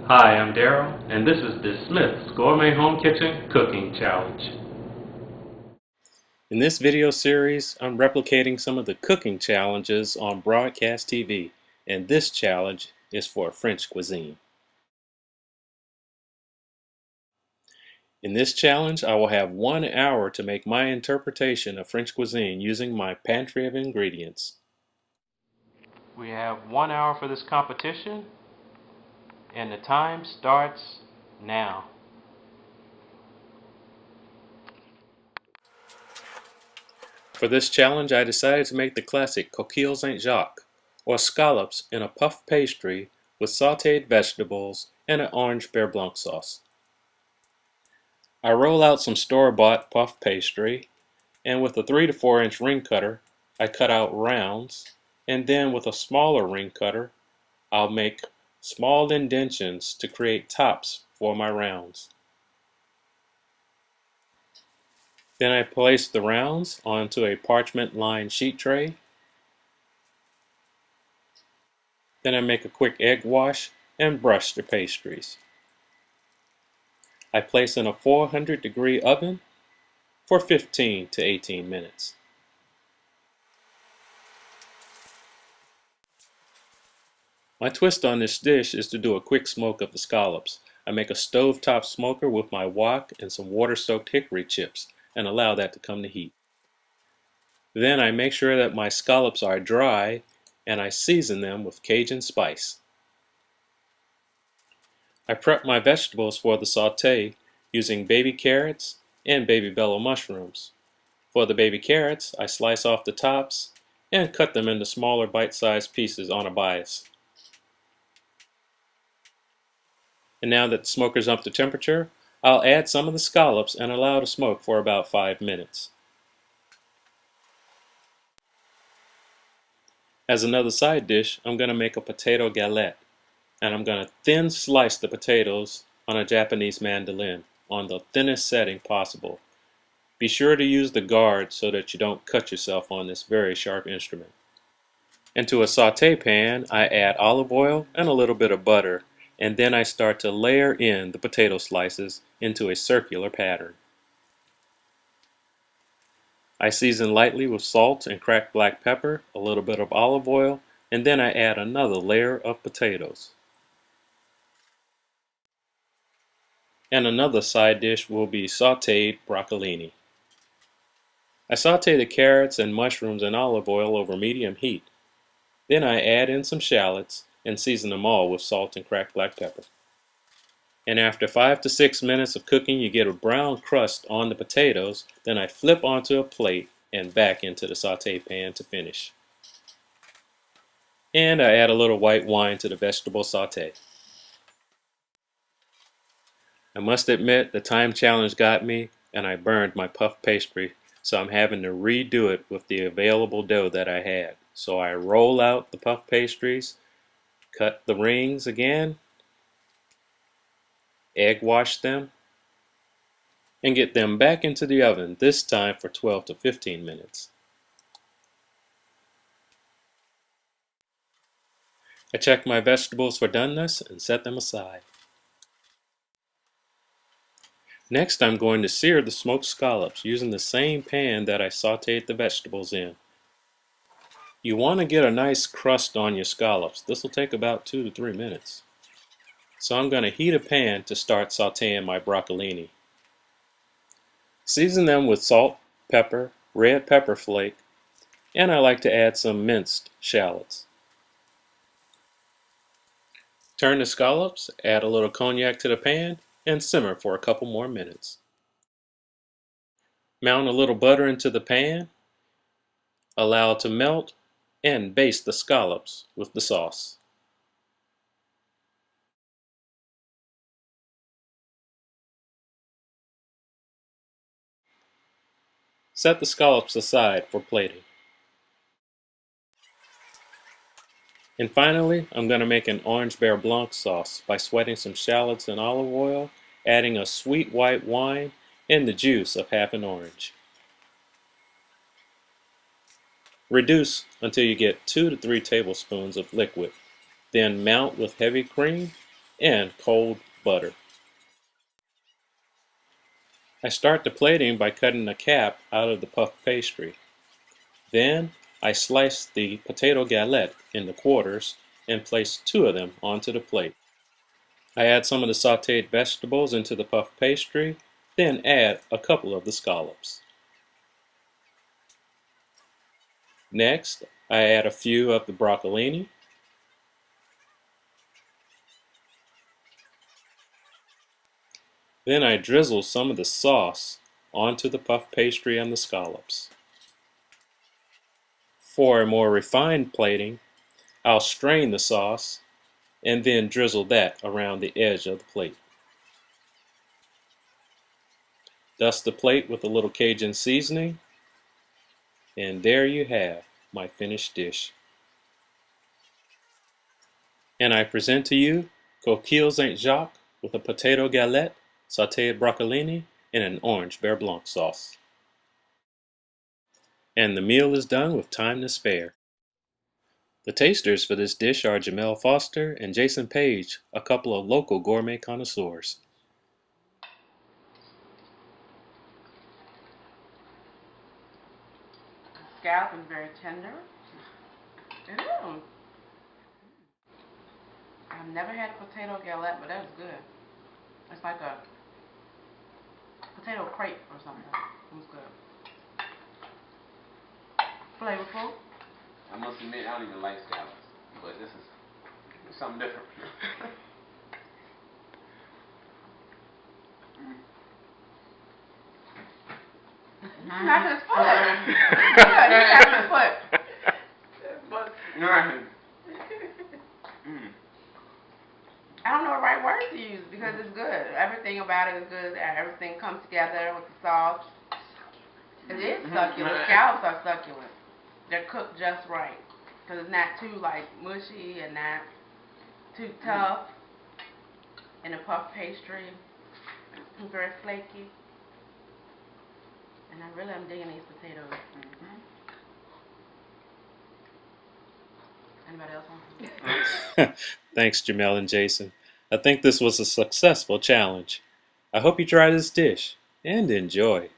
Hi, I'm Daryl, and this is the Smith's Gourmet Home Kitchen Cooking Challenge. In this video series, I'm replicating some of the cooking challenges on broadcast TV, and this challenge is for French cuisine. In this challenge, I will have 1 hour to make my interpretation of French cuisine using my pantry of ingredients. We have 1 hour for this competition, and the time starts now. For this challenge, I decided to make the classic Coquille St. Jacques, or scallops in a puff pastry with sauteed vegetables and an orange Beurre Blanc sauce. I roll out some store-bought puff pastry, and with a 3 to 4 inch ring cutter, I cut out rounds, and then with a smaller ring cutter, I'll make small indentions to create tops for my rounds. Then I place the rounds onto a parchment-lined sheet tray. Then I make a quick egg wash and brush the pastries. I place in a 400-degree oven for 15 to 18 minutes. My twist on this dish is to do a quick smoke of the scallops. I make a stovetop smoker with my wok and some water-soaked hickory chips and allow that to come to heat. Then I make sure that my scallops are dry and I season them with Cajun spice. I prep my vegetables for the sauté using baby carrots and baby bella mushrooms. For the baby carrots, I slice off the tops and cut them into smaller bite-sized pieces on a bias. And now that the smoker's up to temperature, I'll add some of the scallops and allow to smoke for about 5 minutes. As another side dish, I'm going to make a potato galette, and I'm going to thin slice the potatoes on a Japanese mandolin on the thinnest setting possible. Be sure to use the guard so that you don't cut yourself on this very sharp instrument. Into a sauté pan, I add olive oil and a little bit of butter, and then I start to layer in the potato slices into a circular pattern. I season lightly with salt and cracked black pepper, a little bit of olive oil, and then I add another layer of potatoes. And another side dish will be sauteed broccolini. I saute the carrots and mushrooms in olive oil over medium heat. Then I add in some shallots and season them all with salt and cracked black pepper. And after 5 to 6 minutes of cooking, you get a brown crust on the potatoes. Then I flip onto a plate and back into the sauté pan to finish. And I add a little white wine to the vegetable sauté. I must admit the time challenge got me and I burned my puff pastry, so I'm having to redo it with the available dough that I had. So I roll out the puff pastries, cut the rings again, egg wash them, and get them back into the oven, this time for 12 to 15 minutes. I check my vegetables for doneness and set them aside. Next, I'm going to sear the smoked scallops using the same pan that I sauteed the vegetables in. You want to get a nice crust on your scallops. This will take about 2 to 3 minutes. So I'm going to heat a pan to start sauteing my broccolini. Season them with salt, pepper, red pepper flake, and I like to add some minced shallots. Turn the scallops, add a little cognac to the pan, and simmer for a couple more minutes. Mount a little butter into the pan, allow it to melt, and baste the scallops with the sauce. Set the scallops aside for plating. And finally, I'm going to make an orange Beurre Blanc sauce by sweating some shallots in olive oil, adding a sweet white wine, and the juice of half an orange. Reduce until you get 2 to 3 tablespoons of liquid. Then mount with heavy cream and cold butter. I start the plating by cutting the cap out of the puff pastry. Then I slice the potato galette into quarters and place 2 of them onto the plate. I add some of the sauteed vegetables into the puff pastry, then add a couple of the scallops. Next, I add a few of the broccolini. Then I drizzle some of the sauce onto the puff pastry and the scallops. For a more refined plating, I'll strain the sauce and then drizzle that around the edge of the plate. Dust the plate with a little Cajun seasoning, and there you have my finished dish. And I present to you Coquille St. Jacques with a potato galette, sauteed broccolini, and an orange Beurre Blanc sauce. And the meal is done with time to spare. The tasters for this dish are Jamelle Foster and Jason Paige, a couple of local gourmet connoisseurs. The scallop is very tender. It is. I've never had a potato galette, but that's good. It's like a potato crepe or something. It was good. Flavorful. I must admit, I don't even like scallops, but this is something different. Not his foot. Not his foot. I don't know the right words to use because it's good. Everything about it is good. Everything comes together with the sauce. It is succulent. Scallops are succulent. They're cooked just right because it's not too like mushy and not too tough. And the puff pastry is very flaky. And I really am digging these potatoes. Anybody else want to? Thanks, Jamelle and Jason. I think this was a successful challenge. I hope you try this dish and enjoy.